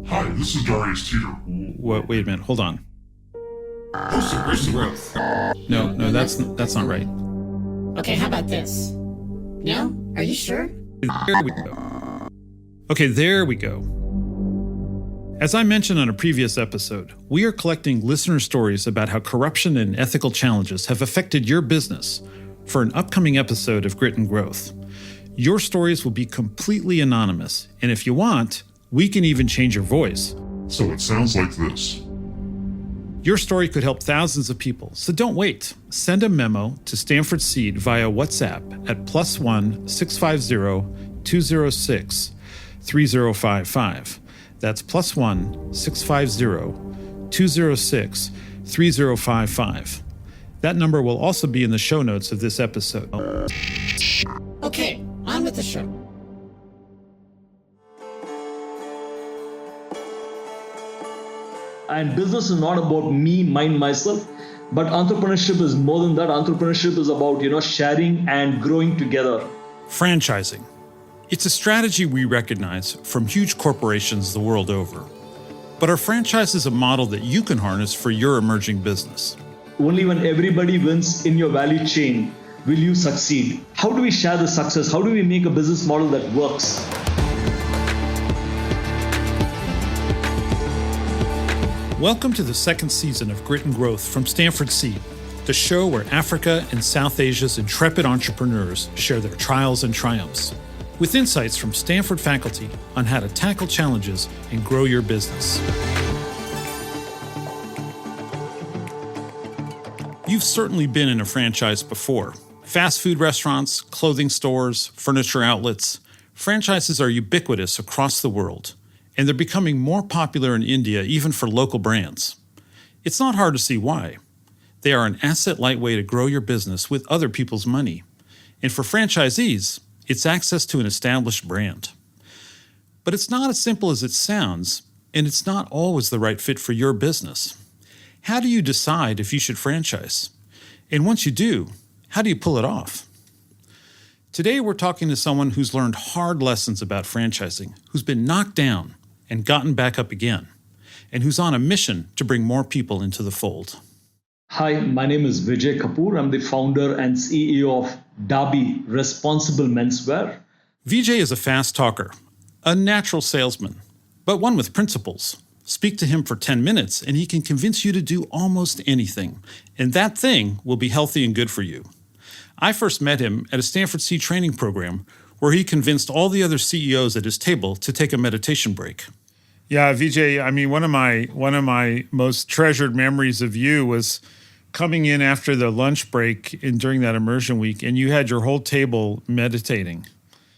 Hi, this is Darius Teeter. Wait a minute, hold on. Host of Grace and Growth. No, that's not right. Okay, how about this? No? Are you sure? There we go. Okay, there we go. As I mentioned on a previous episode, we are collecting listener stories about how corruption and ethical challenges have affected your business for an upcoming episode of Grit and Growth. Your stories will be completely anonymous, and if you want, we can even change your voice. So it sounds like this. Your story could help thousands of people, so don't wait. Send a memo to Stanford Seed via WhatsApp at +1 650 206 3055. That's +1 650 206 3055. That number will also be in the show notes of this episode. Okay, on with the show. And business is not about me, mine, myself, but entrepreneurship is more than that. Entrepreneurship is about, sharing and growing together. Franchising. It's a strategy we recognize from huge corporations the world over. But are franchises a model that you can harness for your emerging business? Only when everybody wins in your value chain will you succeed. How do we share the success? How do we make a business model that works? Welcome to the second season of Grit and Growth from Stanford Seed, the show where Africa and South Asia's intrepid entrepreneurs share their trials and triumphs, with insights from Stanford faculty on how to tackle challenges and grow your business. You've certainly been in a franchise before. Fast food restaurants, clothing stores, furniture outlets. Franchises are ubiquitous across the world, and they're becoming more popular in India even for local brands. It's not hard to see why. They are an asset-light way to grow your business with other people's money. And for franchisees, it's access to an established brand. But it's not as simple as it sounds, and it's not always the right fit for your business. How do you decide if you should franchise? And once you do, how do you pull it off? Today, we're talking to someone who's learned hard lessons about franchising, who's been knocked down and gotten back up again, and who's on a mission to bring more people into the fold. Hi, my name is Vijay Kapoor. I'm the founder and CEO of Derby Responsible Menswear. Vijay is a fast talker, a natural salesman, but one with principles. Speak to him for 10 minutes and he can convince you to do almost anything, and that thing will be healthy and good for you. I first met him at a Stanford Seed training program where he convinced all the other CEOs at his table to take a meditation break. Yeah, Vijay, I mean, one of my most treasured memories of you was coming in after the lunch break during that immersion week, and you had your whole table meditating.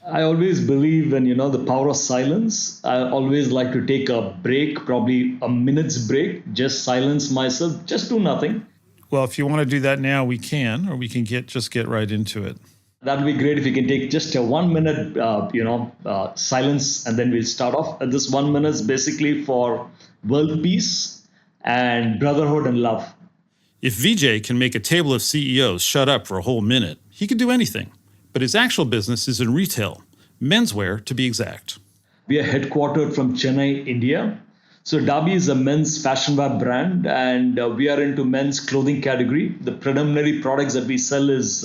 I always believe in, the power of silence. I always like to take a break, probably a minute's break, just silence myself, just do nothing. Well, if you want to do that now, we can, or we can get right into it. That would be great if you can take just a 1 minute, silence, and then we'll start off. And this 1 minute is basically for world peace and brotherhood and love. If Vijay can make a table of CEOs shut up for a whole minute, he can do anything. But his actual business is in retail, menswear to be exact. We are headquartered from Chennai, India. So Derby is a men's fashion wear brand, and we are into men's clothing category. The preliminary products that we sell is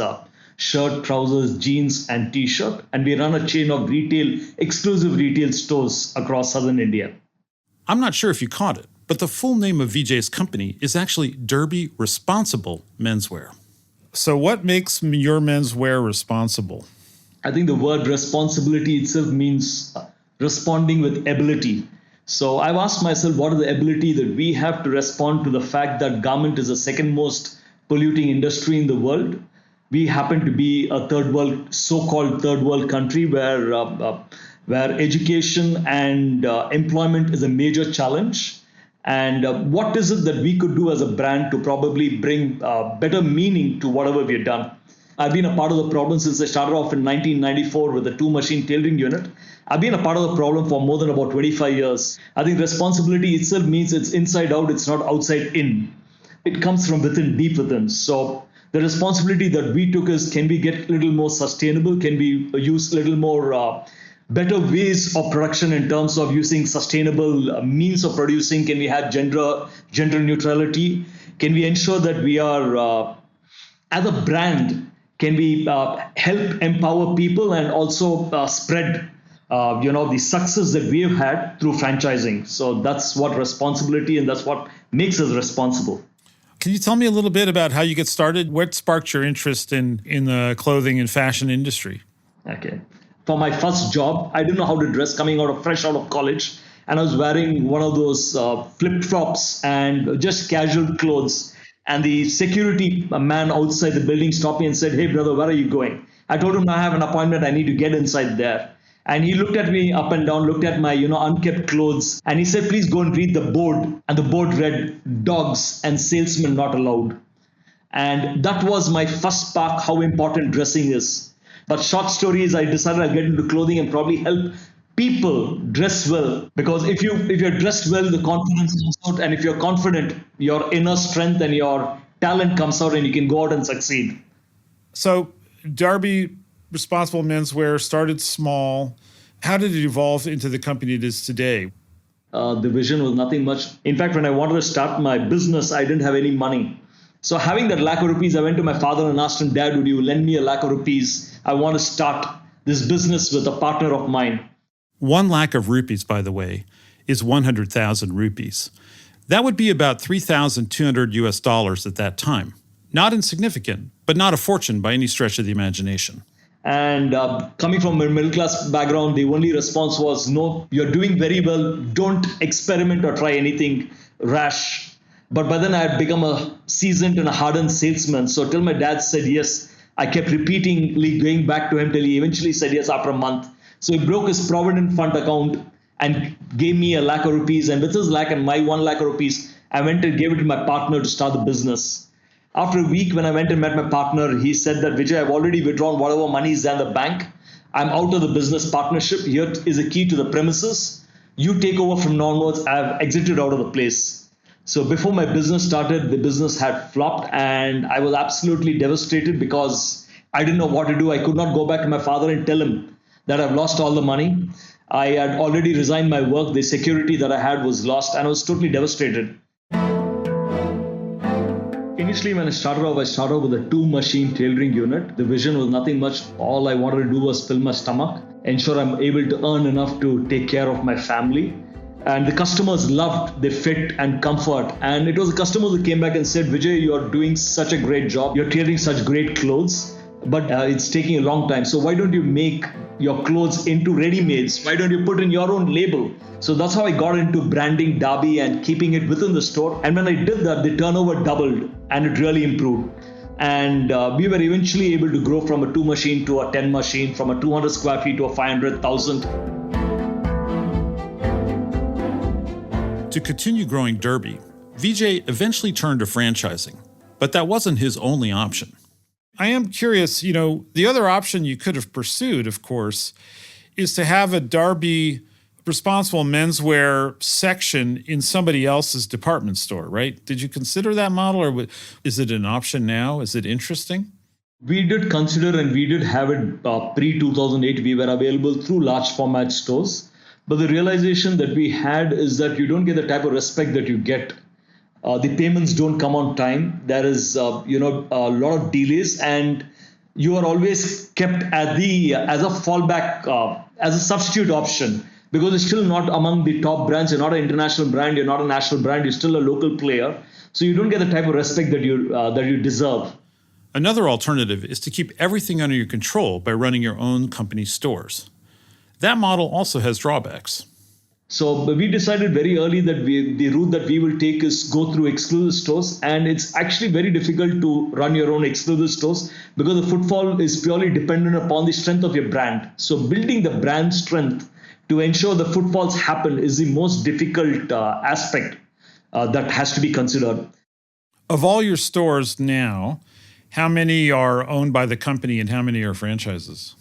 shirt, trousers, jeans, and t-shirt. And we run a chain of exclusive retail stores across southern India. I'm not sure if you caught it, but the full name of Vijay's company is actually Derby Responsible Menswear. So what makes your menswear responsible? I think the word responsibility itself means responding with ability. So I've asked myself, what is the ability that we have to respond to the fact that garment is the second most polluting industry in the world? We happen to be a so-called third world country where education and employment is a major challenge. And what is it that we could do as a brand to probably bring better meaning to whatever we've done? I've been a part of the problem since I started off in 1994 with a 2-machine tailoring unit. I've been a part of the problem for more than about 25 years. I think responsibility itself means it's inside out, it's not outside in. It comes from within, deep within. So the responsibility that we took is, can we get a little more sustainable? Can we use a little more better ways of production in terms of using sustainable means of producing? Can we have gender neutrality? Can we ensure that we are, as a brand, can we help empower people and also spread the success that we have had through franchising? So that's what responsibility, and that's what makes us responsible. Can you tell me a little bit about how you get started? What sparked your interest in the clothing and fashion industry? Okay. For my first job, I didn't know how to dress coming fresh out of college. And I was wearing one of those flip-flops and just casual clothes. And the security man outside the building stopped me and said, "Hey, brother, where are you going?" I told him, "I have an appointment. I need to get inside there." And he looked at me up and down, looked at my, unkept clothes. And he said, "Please go and read the board." And the board read, "Dogs and salesmen not allowed." And that was my first spark, how important dressing is. But short story is, I decided I'll get into clothing and probably help people dress well. Because if you're dressed well, the confidence comes out. And if you're confident, your inner strength and your talent comes out and you can go out and succeed. So Derby Responsible Menswear started small. How did it evolve into the company it is today? The vision was nothing much. In fact, when I wanted to start my business, I didn't have any money. So having that lakh of rupees, I went to my father and asked him, "Dad, would you lend me a lakh of rupees? I want to start this business with a partner of mine." 1 lakh of rupees, by the way, is 100,000 rupees. That would be about $3,200 US at that time. Not insignificant, but not a fortune by any stretch of the imagination. And coming from a middle class background, the only response was, "No, you're doing very well. Don't experiment or try anything rash." But by then I had become a seasoned and a hardened salesman. So till my dad said yes, I kept repeatedly going back to him till he eventually said yes after a month. So he broke his provident fund account and gave me a lakh of rupees. And with his lakh and my 1 lakh of rupees, I went and gave it to my partner to start the business. After a week, when I went and met my partner, he said that, "Vijay, I've already withdrawn whatever money is there in the bank. I'm out of the business partnership. Here is a key to the premises. You take over from now onwards. I've exited out of the place." So before my business started, the business had flopped and I was absolutely devastated because I didn't know what to do. I could not go back to my father and tell him that I've lost all the money. I had already resigned my work. The security that I had was lost and I was totally devastated. Initially, when I started off with a 2-machine tailoring unit. The vision was nothing much. All I wanted to do was fill my stomach, ensure I'm able to earn enough to take care of my family. And the customers loved the fit and comfort. And it was the customers who came back and said, "Vijay, you're doing such a great job. You're tailoring such great clothes, but it's taking a long time. So why don't you make your clothes into ready-mades? Why don't you put in your own label?" So that's how I got into branding Derby and keeping it within the store. And when I did that, the turnover doubled and it really improved. And we were eventually able to grow from a 2-machine to a 10-machine, from a 200 square feet to a 500,000. To continue growing Derby, Vijay eventually turned to franchising, but that wasn't his only option. I am curious, the other option you could have pursued, of course, is to have a Derby Responsible Menswear section in somebody else's department store, right? Did you consider that model, or is it an option now? Is it interesting? We did consider, and we did have it pre-2008. We were available through large format stores. But the realization that we had is that you don't get the type of respect that you get. The payments don't come on time. There is, a lot of delays, and you are always kept as a fallback, as a substitute option, because it's still not among the top brands. You're not an international brand. You're not a national brand. You're still a local player. So you don't get the type of respect that you deserve. Another alternative is to keep everything under your control by running your own company stores. That model also has drawbacks. So we decided very early that the route that we will take is go through exclusive stores. And it's actually very difficult to run your own exclusive stores because the footfall is purely dependent upon the strength of your brand. So building the brand strength to ensure the footfalls happen is the most difficult aspect that has to be considered. Of all your stores now, how many are owned by the company and how many are franchises?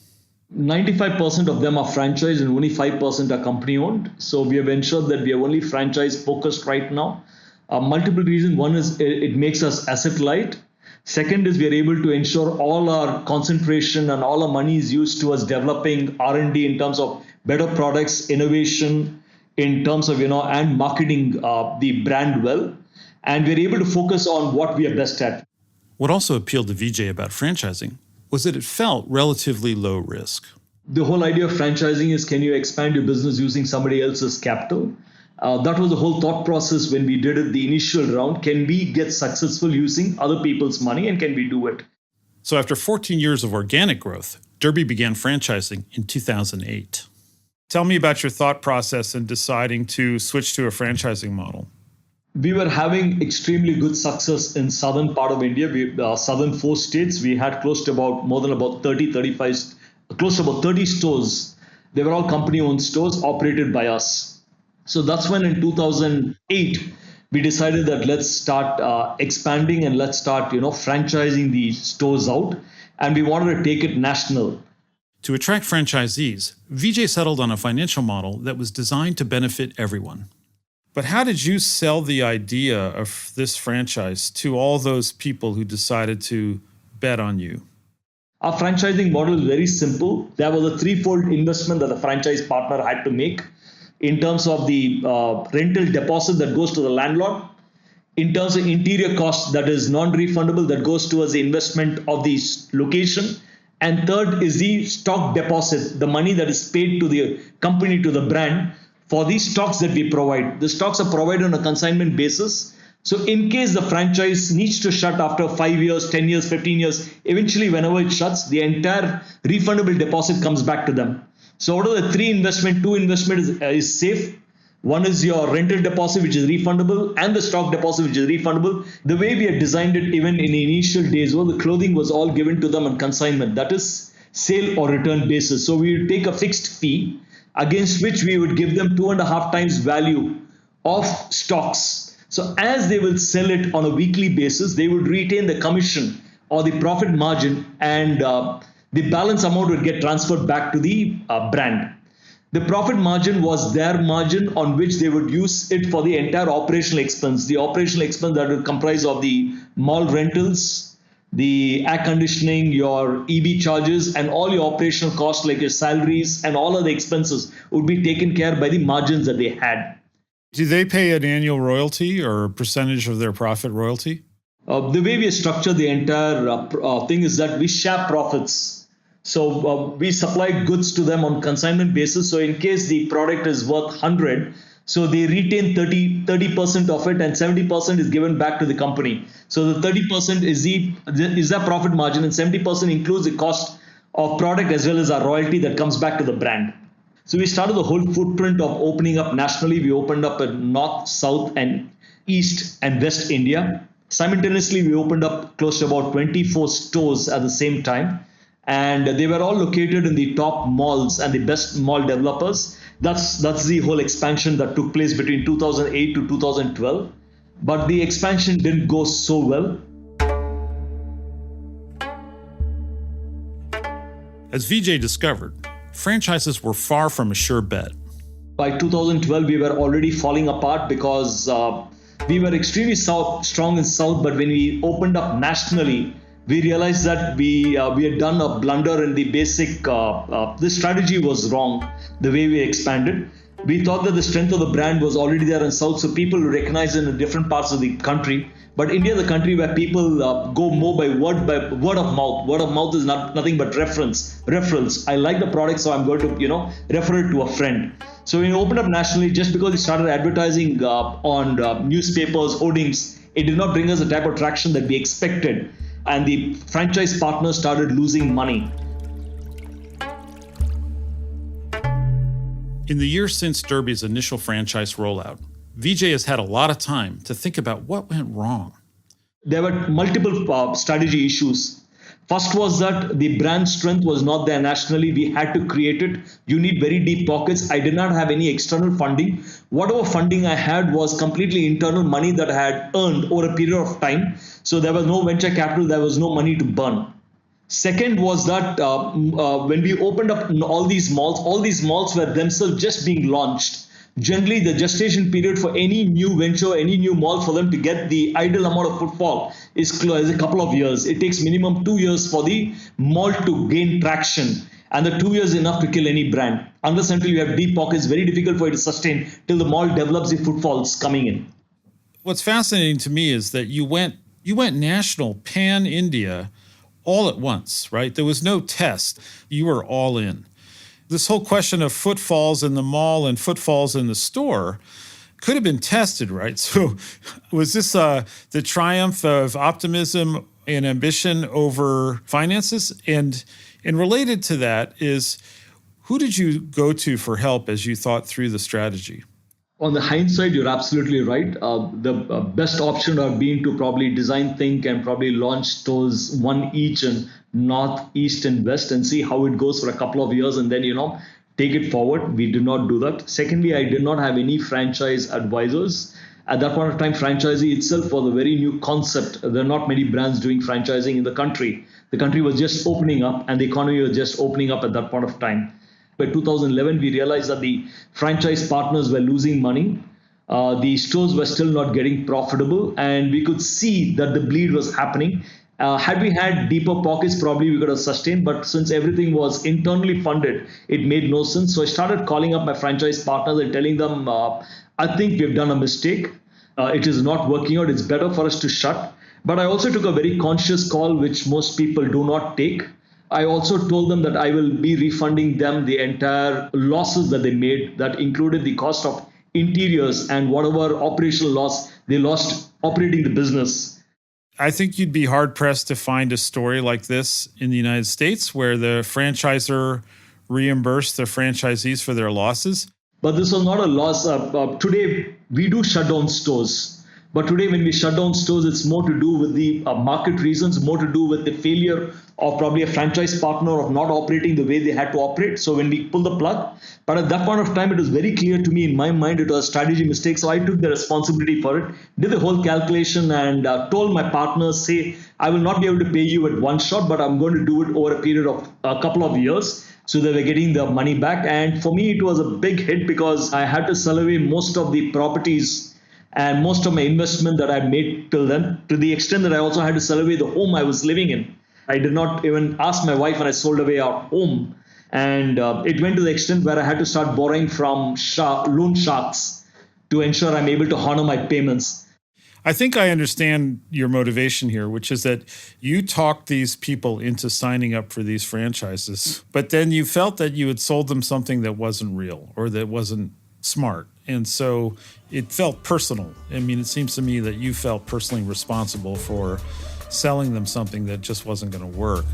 95% of them are franchise and only 5% are company owned. So we have ensured that we are only franchise focused right now. Multiple reasons. One is it makes us asset light. Second is we are able to ensure all our concentration and all our money is used towards developing R&D in terms of better products, innovation in terms of, and marketing the brand well. And we're able to focus on what we are best at. What also appealed to Vijay about franchising was that it felt relatively low risk. The whole idea of franchising is, can you expand your business using somebody else's capital? That was the whole thought process when we did it, the initial round. Can we get successful using other people's money, and can we do it? So after 14 years of organic growth, Derby began franchising in 2008. Tell me about your thought process in deciding to switch to a franchising model. We were having extremely good success in southern part of India. Southern 4 states, we had close to about 30 stores. They were all company-owned stores operated by us. So that's when in 2008, we decided that let's start expanding and let's start, franchising these stores out. And we wanted to take it national. To attract franchisees, Vijay settled on a financial model that was designed to benefit everyone. But how did you sell the idea of this franchise to all those people who decided to bet on you? Our franchising model is very simple. There was a threefold investment that the franchise partner had to make in terms of the rental deposit that goes to the landlord, in terms of interior cost that is non-refundable that goes towards the investment of the location, and third is the stock deposit, the money that is paid to the company, to the brand, for these stocks that we provide. The stocks are provided on a consignment basis. So in case the franchise needs to shut after 5 years, 10 years, 15 years, eventually whenever it shuts, the entire refundable deposit comes back to them. So out of the 3 investment, 2 investment is safe. One is your rental deposit, which is refundable, and the stock deposit, which is refundable. The way we had designed it, even in the initial days, the clothing was all given to them on consignment. That is sale or return basis. So we would take a fixed fee against which we would give them 2.5 times value of stocks. So as they will sell it on a weekly basis, they would retain the commission or the profit margin, and the balance amount would get transferred back to the brand. The profit margin was their margin on which they would use it for the entire operational expense. The operational expense that would comprise of the mall rentals, the air conditioning, your EB charges, and all your operational costs like your salaries and all of the expenses would be taken care by the margins that they had. Do they pay an annual royalty or a percentage of their profit royalty? The way we structure the entire thing is that we share profits. So we supply goods to them on consignment basis. So in case the product is worth 100, so they retain 30% of it, and 70% is given back to the company. So the 30% is their profit margin, and 70% includes the cost of product as well as our royalty that comes back to the brand. So we started the whole footprint of opening up nationally. We opened up in North, South, and East and West India. Simultaneously, we opened up close to about 24 stores at the same time. And they were all located in the top malls and the best mall developers. That's the whole expansion that took place between 2008 to 2012. But the expansion didn't go so well. As Vijay discovered, franchises were far from a sure bet. By 2012, we were already falling apart because we were extremely strong in South, but when we opened up nationally, we realized that we had done a blunder in the basic, the strategy was wrong, the way we expanded. We thought that the strength of the brand was already there in South, so people recognize it in different parts of the country. But India is a country where people go more by word of mouth. Word of mouth is nothing but reference. I like the product, so I'm going to refer it to a friend. So when we opened up nationally, just because we started advertising on newspapers, hoardings, it did not bring us the type of traction that we expected. And the franchise partners started losing money. In the years since Derby's initial franchise rollout, Vijay has had a lot of time to think about what went wrong. There were multiple strategy issues. First was that the brand strength was not there nationally. We had to create it. You need very deep pockets. I did not have any external funding. Whatever funding I had was completely internal money that I had earned over a period of time. So there was no venture capital. There was no money to burn. Second was that when we opened up all these malls were themselves just being launched. Generally, the gestation period for any new venture, any new mall, for them to get the ideal amount of footfall is a couple of years. It takes minimum 2 years for the mall to gain traction. And the 2 years is enough to kill any brand. Unless until you have deep pockets, very difficult for you to sustain till the mall develops the footfalls coming in. What's fascinating to me is that you went national, pan-India, all at once, right? There was no test. You were all in. This whole question of footfalls in the mall and footfalls in the store could have been tested, right? So was this the triumph of optimism and ambition over finances? And related to that is, who did you go to for help as you thought through the strategy? On the hindsight, you're absolutely right. The best option would have been to probably design, think, and probably launch stores, one each in North, East, and West, and see how it goes for a couple of years, and then, take it forward. We did not do that. Secondly, I did not have any franchise advisors. At that point of time, franchisee itself was a very new concept. There are not many brands doing franchising in the country. The country was just opening up, and the economy was just opening up at that point of time. By 2011, we realized that the franchise partners were losing money. The stores were still not getting profitable, and we could see that the bleed was happening. Had we had deeper pockets, probably we could have sustained. But since everything was internally funded, it made no sense. So I started calling up my franchise partners and telling them, I think we've done a mistake. It is not working out. It's better for us to shut. But I also took a very conscious call, which most people do not take. I also told them that I will be refunding them the entire losses that they made. That included the cost of interiors and whatever operational loss they lost operating the business. I think you'd be hard-pressed to find a story like this in the United States where the franchisor reimbursed the franchisees for their losses. But this was not a loss. Today, we do shut down stores. But today, when we shut down stores, it's more to do with the market reasons, more to do with the failure of probably a franchise partner of not operating the way they had to operate. So when we pull the plug, but at that point of time, it was very clear to me in my mind, it was a strategy mistake. So I took the responsibility for it, did the whole calculation and told my partners, say, I will not be able to pay you at one shot, but I'm going to do it over a period of a couple of years. So they were getting the money back. And for me, it was a big hit because I had to sell away most of the properties and most of my investment that I made till then, to the extent that I also had to sell away the home I was living in. I did not even ask my wife when I sold away our home. And it went to the extent where I had to start borrowing from loan sharks to ensure I'm able to honor my payments. I think I understand your motivation here, which is that you talked these people into signing up for these franchises, but then you felt that you had sold them something that wasn't real or that wasn't smart. And so it felt personal. I mean, it seems to me that you felt personally responsible for selling them something that just wasn't going to work.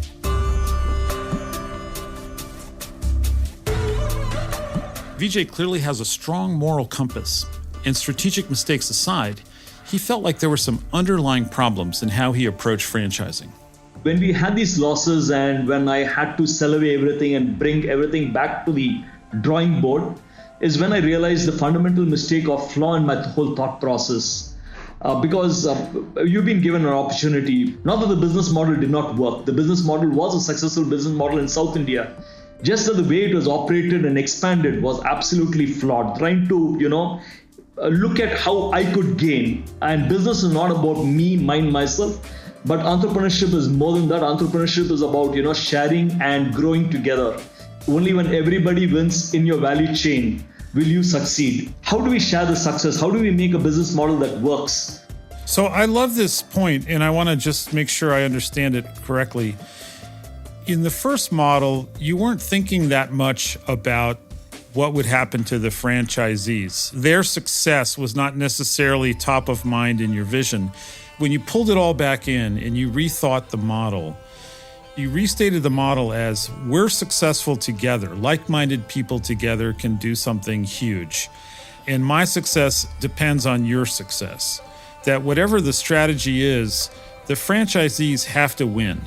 Vijay clearly has a strong moral compass, and strategic mistakes aside, he felt like there were some underlying problems in how he approached franchising. When we had these losses and when I had to sell away everything and bring everything back to the drawing board, is when I realized the fundamental mistake of flaw in my whole thought process. Because you've been given an opportunity. Not that the business model did not work. The business model was a successful business model in South India. Just that the way it was operated and expanded was absolutely flawed. Trying to, look at how I could gain. And business is not about me, mine, myself. But entrepreneurship is more than that. Entrepreneurship is about, sharing and growing together. Only when everybody wins in your value chain will you succeed. How do we share the success? How do we make a business model that works? So I love this point, and I want to just make sure I understand it correctly. In the first model, you weren't thinking that much about what would happen to the franchisees. Their success was not necessarily top of mind in your vision. When you pulled it all back in and you rethought the model, you restated the model as we're successful together. Like-minded people together can do something huge. And my success depends on your success. That whatever the strategy is, the franchisees have to win.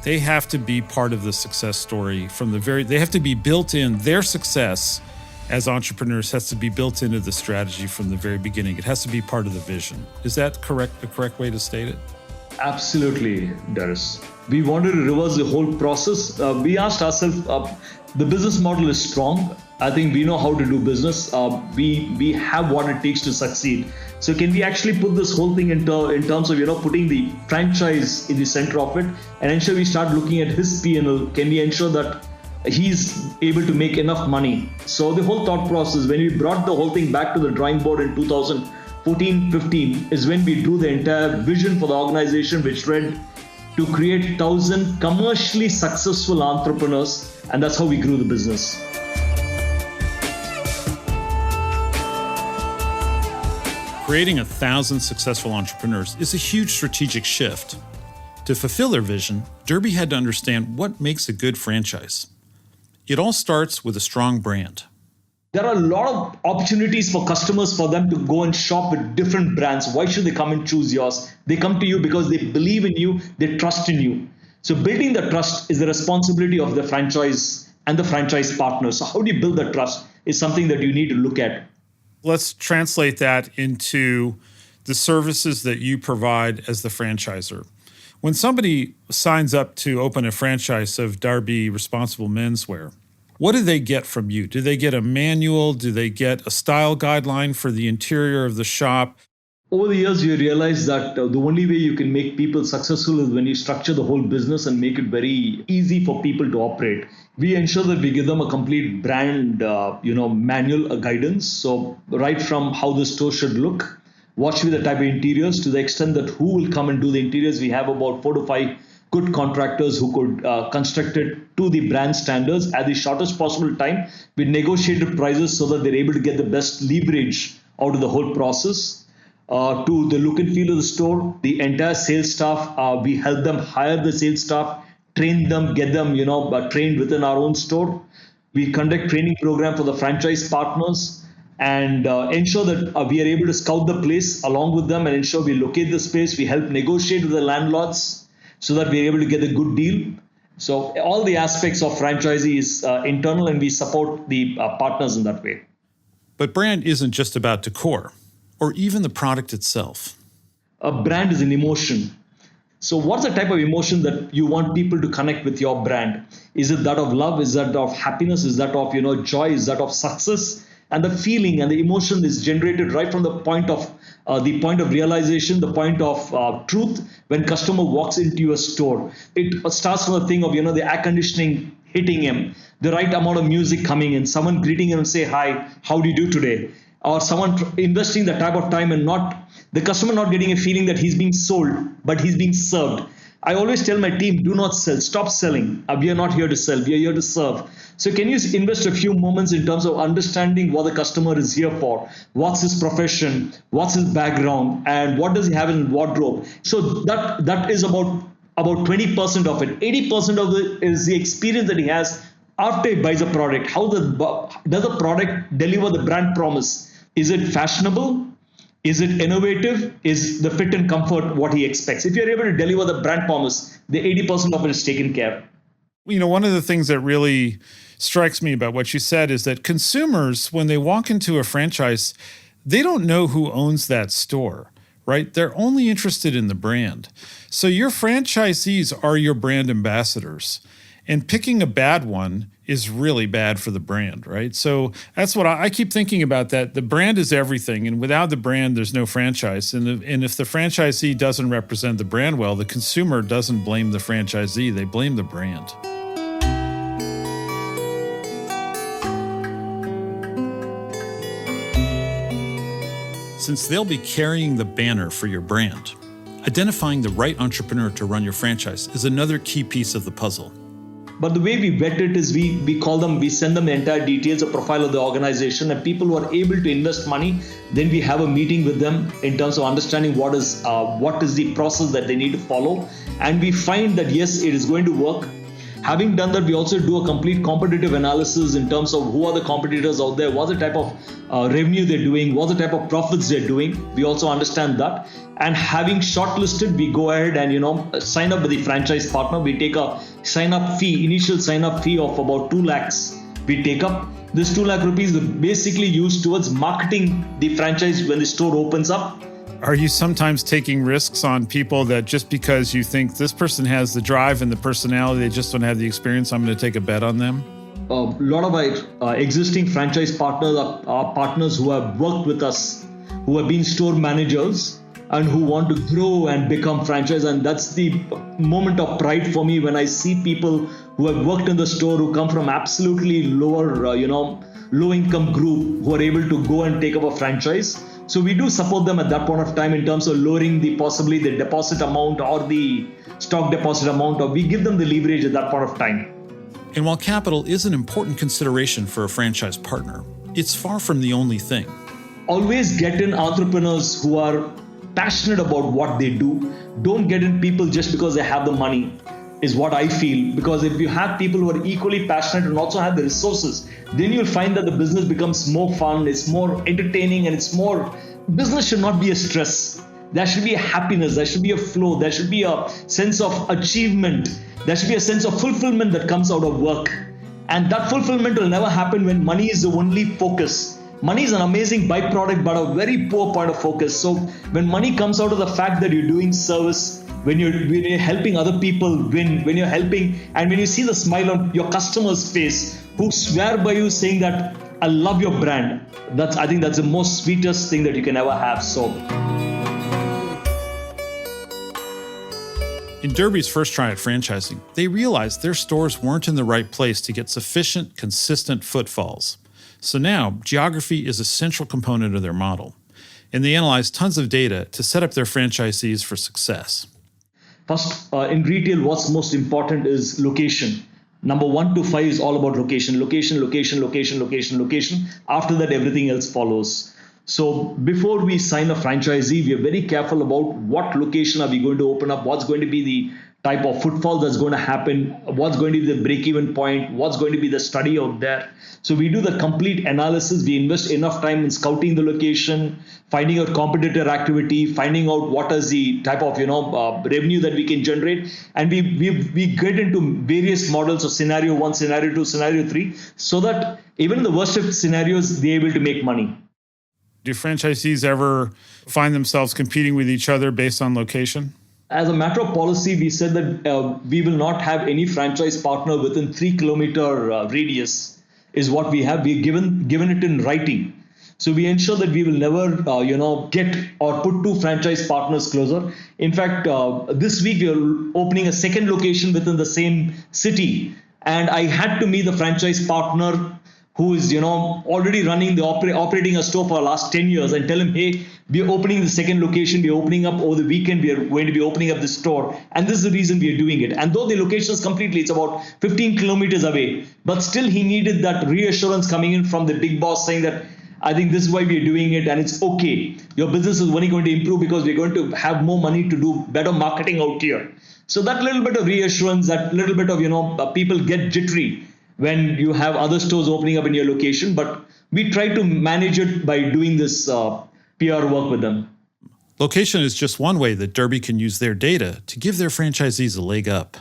They have to be part of the success story they have to be built in. Their success as entrepreneurs has to be built into the strategy from the very beginning. It has to be part of the vision. Is that correct? The correct way to state it? Absolutely, Darius. We wanted to reverse the whole process. We asked ourselves, the business model is strong. I think we know how to do business. We have what it takes to succeed. So can we actually put this whole thing in terms of, putting the franchise in the center of it and ensure we start looking at his P&L? Can we ensure that he's able to make enough money. So the whole thought process, when we brought the whole thing back to the drawing board in 2014-15, is when we drew the entire vision for the organization, which read to create 1,000 commercially successful entrepreneurs, and that's how we grew the business. Creating 1,000 successful entrepreneurs is a huge strategic shift. To fulfill their vision, Derby had to understand what makes a good franchise. It all starts with a strong brand. There are a lot of opportunities for customers for them to go and shop with different brands. Why should they come and choose yours? They come to you because they believe in you, they trust in you. So building the trust is the responsibility of the franchise and the franchise partners. So how do you build the trust is something that you need to look at. Let's translate that into the services that you provide as the franchisor. When somebody signs up to open a franchise of Derby Responsible Menswear, what do they get from you? Do they get a manual? Do they get a style guideline for the interior of the shop? Over the years, you realize that the only way you can make people successful is when you structure the whole business and make it very easy for people to operate. We ensure that we give them a complete brand, manual guidance. So right from how the store should look, what should be the type of interiors, to the extent that who will come and do the interiors. We have about 4 to 5 good contractors who could construct it to the brand standards at the shortest possible time with negotiated prices so that they're able to get the best leverage out of the whole process. To the look and feel of the store, the entire sales staff, we help them hire the sales staff, train them, get them, trained within our own store. We conduct training program for the franchise partners and ensure that we are able to scout the place along with them and ensure we locate the space. We help negotiate with the landlords so that we're able to get a good deal. So all the aspects of franchisee is internal, and we support the partners in that way. But brand isn't just about decor or even the product itself. A brand is an emotion. So what's the type of emotion that you want people to connect with your brand? Is it that of love? Is that of happiness? Is that of joy? Is that of success? And the feeling and the emotion is generated right from the point of realization, the point of truth when customer walks into your store. It starts from the thing of the air conditioning hitting him, the right amount of music coming in, someone greeting him and say hi, how do you do today? Or someone investing the type of time and the customer not getting a feeling that he's being sold, but he's being served. I always tell my team, do not sell, stop selling. We are not here to sell, we are here to serve. So can you invest a few moments in terms of understanding what the customer is here for? What's his profession? What's his background? And what does he have in wardrobe? So that is about 20% of it. 80% of it is the experience that he has after he buys a product. How does the product deliver the brand promise? Is it fashionable? Is it innovative? Is the fit and comfort what he expects? If you're able to deliver the brand promise, the 80% of it is taken care. One of the things that really strikes me about what you said is that consumers, when they walk into a franchise, they don't know who owns that store, right? They're only interested in the brand. So your franchisees are your brand ambassadors. And picking a bad one is really bad for the brand, right? So that's what I keep thinking about, that the brand is everything. And without the brand, there's no franchise. And if the franchisee doesn't represent the brand well, the consumer doesn't blame the franchisee, they blame the brand. Since they'll be carrying the banner for your brand, identifying the right entrepreneur to run your franchise is another key piece of the puzzle. But the way we vet it is we send them the entire details, a profile of the organization, and people who are able to invest money, then we have a meeting with them in terms of understanding what is the process that they need to follow. And we find that yes, it is going to work. Having done that, we also do a complete competitive analysis in terms of who are the competitors out there, what's the type of revenue they're doing, what's the type of profits they're doing. We also understand that. And having shortlisted, we go ahead and sign up with the franchise partner. We take a initial sign-up fee of about 2 lakhs. We take up this 2 lakh rupees is basically used towards marketing the franchise when the store opens up. Are you sometimes taking risks on people that just because you think this person has the drive and the personality, they just don't have the experience, I'm going to take a bet on them? A lot of our existing franchise partners are partners who have worked with us, who have been store managers. and who want to grow and become franchise. And that's the moment of pride for me when I see people who have worked in the store who come from absolutely lower, low income group who are able to go and take up a franchise. So we do support them at that point of time in terms of lowering possibly the deposit amount or the stock deposit amount, or we give them the leverage at that point of time. And while capital is an important consideration for a franchise partner, it's far from the only thing. Always get in entrepreneurs who are passionate about what they do. Don't get in people just because they have the money, is what I feel. Because if you have people who are equally passionate and also have the resources, then you'll find that the business becomes more fun, it's more entertaining, and business should not be a stress. There should be a happiness, there should be a flow, there should be a sense of achievement, there should be a sense of fulfillment that comes out of work. And that fulfillment will never happen when money is the only focus. Money is an amazing byproduct, but a very poor point of focus. So when money comes out of the fact that you're doing service, when you're helping other people win, when you're helping, and when you see the smile on your customer's face, who swear by you saying that, I love your brand, I think that's the most sweetest thing that you can ever have. So in Derby's first try at franchising, they realized their stores weren't in the right place to get sufficient, consistent footfalls. So now, geography is a central component of their model, and they analyzed tons of data to set up their franchisees for success. First, in retail, what's most important is location. Number 1 to 5 is all about location, location, location, location, location, location. After that, everything else follows. So before we sign a franchisee, we are very careful about what location are we going to open up, what's going to be the type of footfall that's going to happen, what's going to be the break-even point, what's going to be the study out there. So we do the complete analysis. We invest enough time in scouting the location, finding out competitor activity, finding out what is the type of revenue that we can generate, and we get into various models of scenario 1, scenario 2, scenario 3, so that even in the worst of scenarios, they're able to make money. Do franchisees ever find themselves competing with each other based on location? As a matter of policy, we said that we will not have any franchise partner within 3-kilometer radius is what we have. We've given it in writing. So we ensure that we will never, get or put 2 franchise partners closer. In fact, this week we are opening a second location within the same city. And I had to meet the franchise partner who is, already running operating a store for the last 10 years, and tell him, hey, we are opening the second location. We are opening up over the weekend. We are going to be opening up the store. And this is the reason we are doing it. And though the location is it's about 15 kilometers away, but still he needed that reassurance coming in from the big boss saying that, I think this is why we are doing it, and it's okay. Your business is only going to improve because we're going to have more money to do better marketing out here. So that little bit of reassurance, that little bit of, people get jittery when you have other stores opening up in your location, but we try to manage it by doing this PR work with them. Location is just one way that Derby can use their data to give their franchisees a leg up.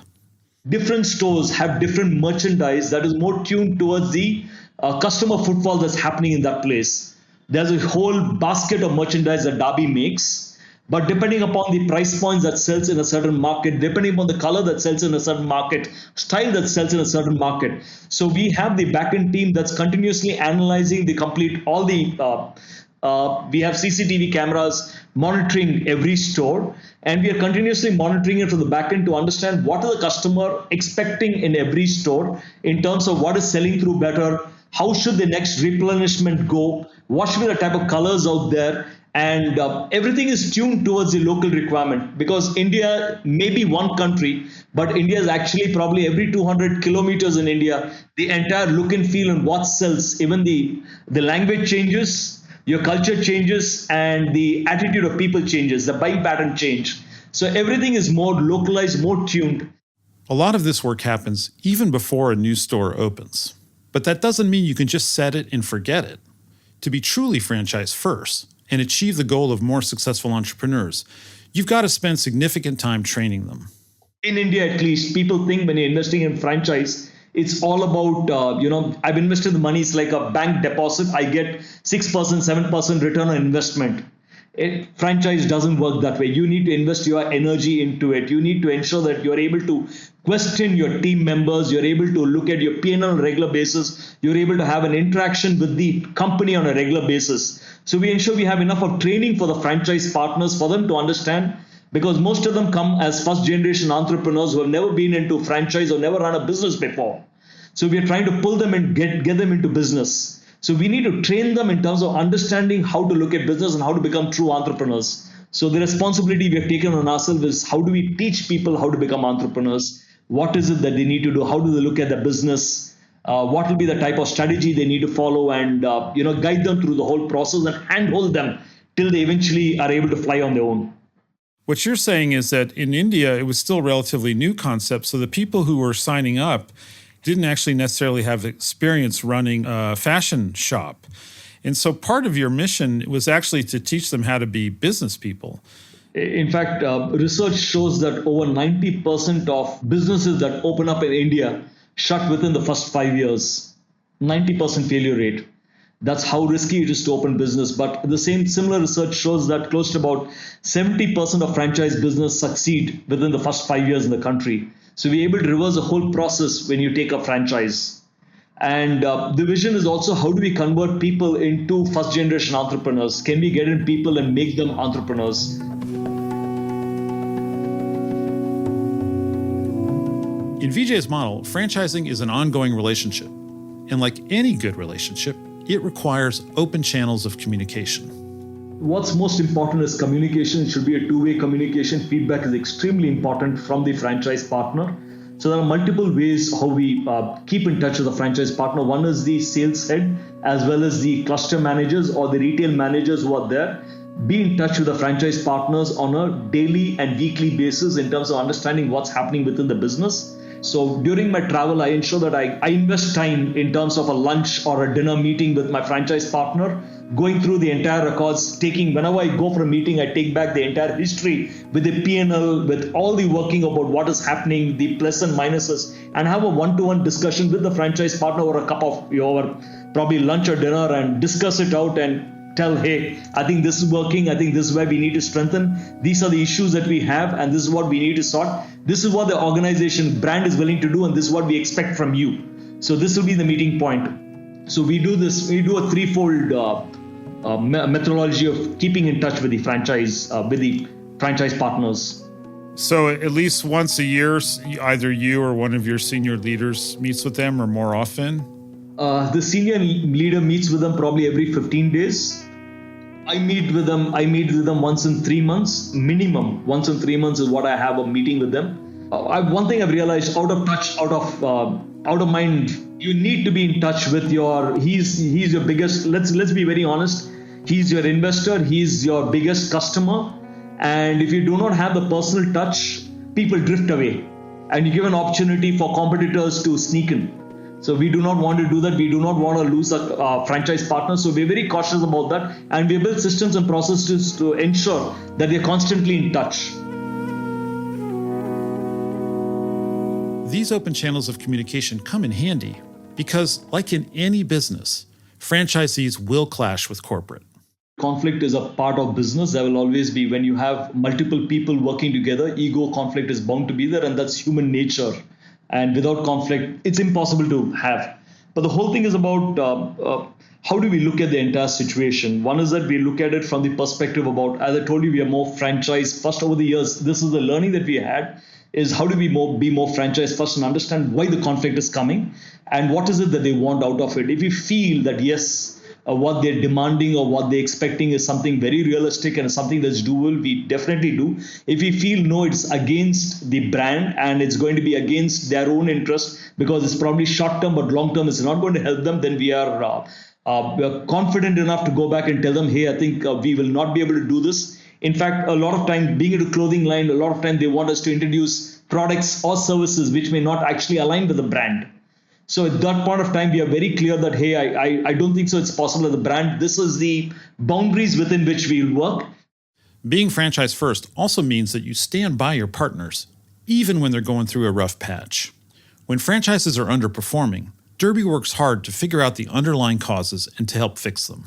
Different stores have different merchandise that is more tuned towards the customer footfall that's happening in that place. There's a whole basket of merchandise that Derby makes, but depending upon the price points that sells in a certain market, depending upon the color that sells in a certain market, style that sells in a certain market. So we have the backend team that's continuously analyzing we have CCTV cameras monitoring every store, and we are continuously monitoring it from the backend to understand what is the customer expecting in every store in terms of what is selling through better, how should the next replenishment go, what should be the type of colors out there. And everything is tuned towards the local requirement, because India may be one country, but India is actually probably every 200 kilometers in India, the entire look and feel and what sells, even the language changes, your culture changes, and the attitude of people changes, the buying pattern change. So everything is more localized, more tuned. A lot of this work happens even before a new store opens. But that doesn't mean you can just set it and forget it. To be truly franchise first and achieve the goal of more successful entrepreneurs, you've got to spend significant time training them. In India, at least, people think when you're investing in franchise, it's all about, I've invested the money, it's like a bank deposit. I get 6%, 7% return on investment. Franchise doesn't work that way. You need to invest your energy into it. You need to ensure that you're able to question your team members. You're able to look at your P&L on a regular basis. You're able to have an interaction with the company on a regular basis. So we ensure we have enough of training for the franchise partners for them to understand, because most of them come as first generation entrepreneurs who have never been into franchise or never run a business before. So we are trying to pull them and get them into business. So we need to train them in terms of understanding how to look at business and how to become true entrepreneurs. So the responsibility we have taken on ourselves is, how do we teach people how to become entrepreneurs? What is it that they need to do? How do they look at the business? What will be the type of strategy they need to follow, and guide them through the whole process and handhold them till they eventually are able to fly on their own. What you're saying is that in India, it was still a relatively new concept. So the people who were signing up didn't actually necessarily have experience running a fashion shop. And so part of your mission was actually to teach them how to be business people. In fact, research shows that over 90% of businesses that open up in India shut within the first 5 years. 90% failure rate. That's how risky it is to open business. But the similar research shows that close to about 70% of franchise business succeed within the first 5 years in the country. So we're able to reverse the whole process when you take a franchise. And the vision is also, how do we convert people into first generation entrepreneurs? Can we get in people and make them entrepreneurs? In Vijay's model, franchising is an ongoing relationship. And like any good relationship, it requires open channels of communication. What's most important is communication. It should be a two-way communication. Feedback is extremely important from the franchise partner. So there are multiple ways how we keep in touch with the franchise partner. One is the sales head, as well as the cluster managers or the retail managers who are there. Be in touch with the franchise partners on a daily and weekly basis in terms of understanding what's happening within the business. So during my travel, I ensure that I invest time in terms of a lunch or a dinner meeting with my franchise partner, going through the entire records, whenever I go for a meeting, I take back the entire history with the P&L, with all the working about what is happening, the plus and minuses, and have a one-to-one discussion with the franchise partner over a cup of probably lunch or dinner, and discuss it out and tell, hey, I think this is working. I think this is where we need to strengthen. These are the issues that we have, and this is what we need to sort. This is what the organization brand is willing to do, and this is what we expect from you. So this will be the meeting point. So we do this. We do a threefold methodology of keeping in touch with the franchise partners. So at least once a year, either you or one of your senior leaders meets with them, or more often? The senior leader meets with them probably every 15 days. I meet with them once in 3 months. Minimum once in 3 months is what I have a meeting with them. One thing I've realized: out of touch, out of mind. You need to be in touch with he's your biggest, let's be very honest, he's your investor, he's your biggest customer. And if you do not have the personal touch, people drift away, and you give an opportunity for competitors to sneak in. So we do not want to do that. We do not want to lose a franchise partner. So we're very cautious about that. And we build systems and processes to ensure that we're constantly in touch. These open channels of communication come in handy because, like in any business, franchisees will clash with corporate. Conflict is a part of business. There will always be. When you have multiple people working together, ego conflict is bound to be there, and that's human nature. And without conflict, it's impossible to have. But the whole thing is about how do we look at the entire situation? One is that we look at it from the perspective about, as I told you, we are more franchise first over the years. This is the learning that we had, is how do we be more franchise first and understand why the conflict is coming and what is it that they want out of it. If we feel that, yes, what they're demanding or what they're expecting is something very realistic and something that's doable, we definitely do. If we feel no, it's against the brand and it's going to be against their own interest because it's probably short term but long term it's not going to help them, then we are confident enough to go back and tell them, hey, I think we will not be able to do this. In fact, a lot of time, being in a clothing line, a lot of time they want us to introduce products or services which may not actually align with the brand. So at that point of time, we are very clear that, hey, I don't think so it's possible as a brand. This is the boundaries within which we'll work. Being franchise first also means that you stand by your partners, even when they're going through a rough patch. When franchises are underperforming, Derby works hard to figure out the underlying causes and to help fix them.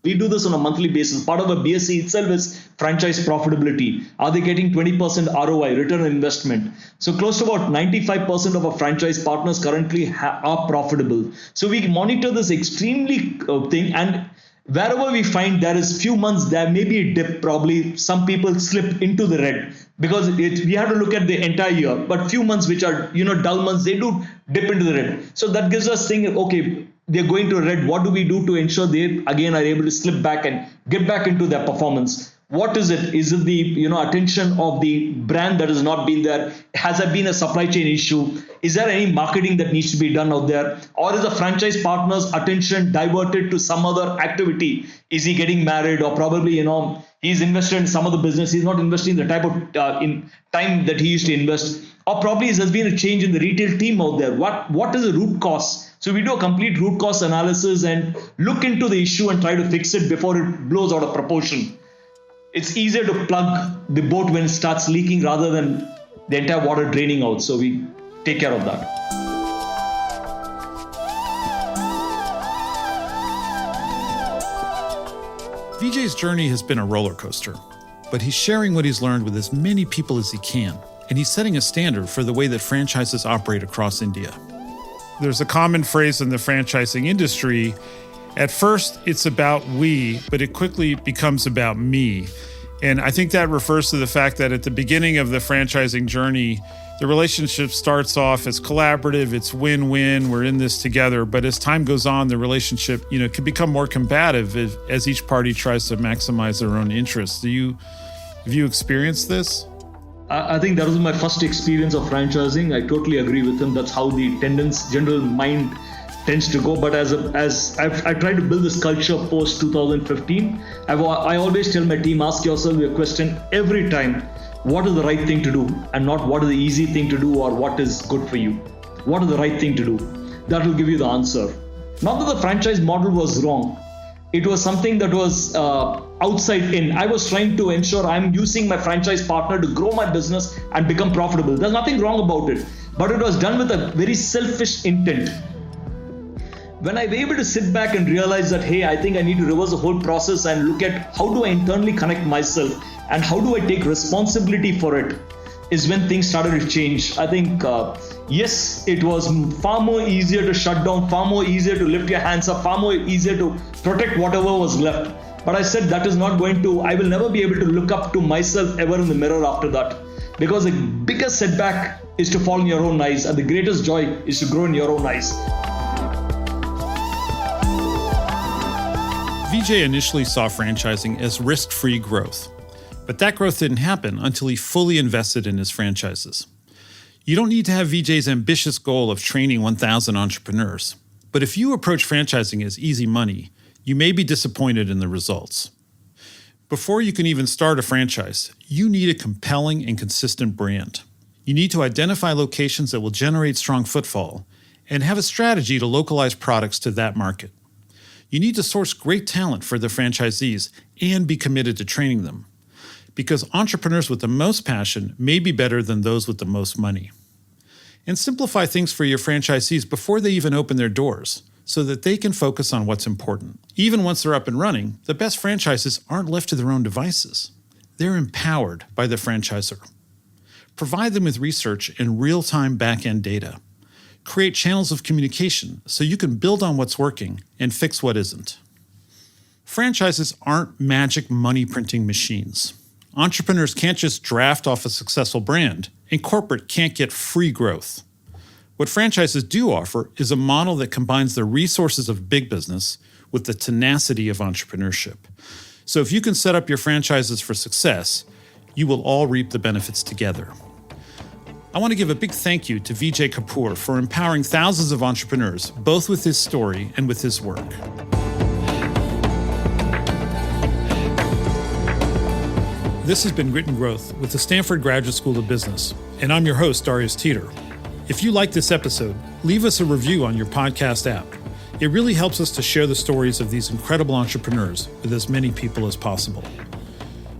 We do this on a monthly basis. Part of a BSc itself is franchise profitability. Are they getting 20% ROI, return on investment? So close to about 95% of our franchise partners currently are profitable. So we monitor this extremely thing, and wherever we find there is few months, there may be a dip, probably some people slip into the red because we have to look at the entire year. But few months which are, dull months, they do dip into the red. So that gives us thinking, okay, they're going to red. What do we do to ensure they again are able to slip back and get back into their performance? What is it? Is it the attention of the brand that has not been there? Has there been a supply chain issue? Is there any marketing that needs to be done out there? Or is the franchise partner's attention diverted to some other activity? Is he getting married, or probably he's invested in some other business? He's not investing the type of in time that he used to invest, or probably there's been a change in the retail team out there. What is the root cause? So we do a complete root cause analysis and look into the issue and try to fix it before it blows out of proportion. It's easier to plug the boat when it starts leaking rather than the entire water draining out. So we take care of that. Vijay's journey has been a roller coaster, but he's sharing what he's learned with as many people as he can, and he's setting a standard for the way that franchises operate across India. There's a common phrase in the franchising industry. At first, it's about we, but it quickly becomes about me. And I think that refers to the fact that at the beginning of the franchising journey, the relationship starts off as collaborative, it's win-win, we're in this together. But as time goes on, the relationship, can become more combative as each party tries to maximize their own interests. Have you experienced this? I think that was my first experience of franchising. I totally agree with him. That's how the general mind tends to go. But as I try to build this culture post 2015, I always tell my team, ask yourself a question every time: what is the right thing to do, and not what is the easy thing to do or what is good for you. What is the right thing to do? That will give you the answer. Not that the franchise model was wrong. It was something that was outside in. I was trying to ensure I'm using my franchise partner to grow my business and become profitable. There's nothing wrong about it, but it was done with a very selfish intent. When I was able to sit back and realize that, hey, I think I need to reverse the whole process and look at how do I internally connect myself and how do I take responsibility for it, is when things started to change. I think, yes, it was far more easier to shut down, far more easier to lift your hands up, far more easier to protect whatever was left. But I said I will never be able to look up to myself ever in the mirror after that. Because the biggest setback is to fall in your own eyes, and the greatest joy is to grow in your own eyes. Vijay initially saw franchising as risk-free growth. But that growth didn't happen until he fully invested in his franchises. You don't need to have Vijay's ambitious goal of training 1,000 entrepreneurs. But if you approach franchising as easy money, you may be disappointed in the results. Before you can even start a franchise, you need a compelling and consistent brand. You need to identify locations that will generate strong footfall and have a strategy to localize products to that market. You need to source great talent for the franchisees and be committed to training them, because entrepreneurs with the most passion may be better than those with the most money. And simplify things for your franchisees before they even open their doors, so that they can focus on what's important. Even once they're up and running, the best franchises aren't left to their own devices. They're empowered by the franchisor. Provide them with research and real-time back-end data. Create channels of communication so you can build on what's working and fix what isn't. Franchises aren't magic money-printing machines. Entrepreneurs can't just draft off a successful brand, and corporate can't get free growth. What franchises do offer is a model that combines the resources of big business with the tenacity of entrepreneurship. So if you can set up your franchises for success, you will all reap the benefits together. I want to give a big thank you to Vijay Kapoor for empowering thousands of entrepreneurs, both with his story and with his work. This has been Grit and Growth with the Stanford Graduate School of Business, and I'm your host, Darius Teeter. If you like this episode, leave us a review on your podcast app. It really helps us to share the stories of these incredible entrepreneurs with as many people as possible.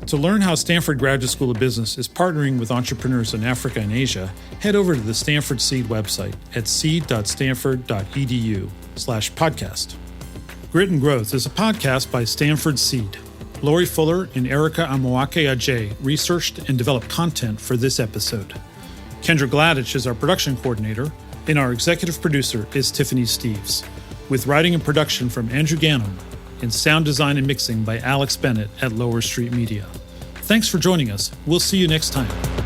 To learn how Stanford Graduate School of Business is partnering with entrepreneurs in Africa and Asia, head over to the Stanford Seed website at seed.stanford.edu/podcast. Grit and Growth is a podcast by Stanford Seed. Lori Fuller and Erica Amoake Ajay researched and developed content for this episode. Kendra Gladich is our production coordinator, and our executive producer is Tiffany Steves, with writing and production from Andrew Gannum and sound design and mixing by Alex Bennett at Lower Street Media. Thanks for joining us. We'll see you next time.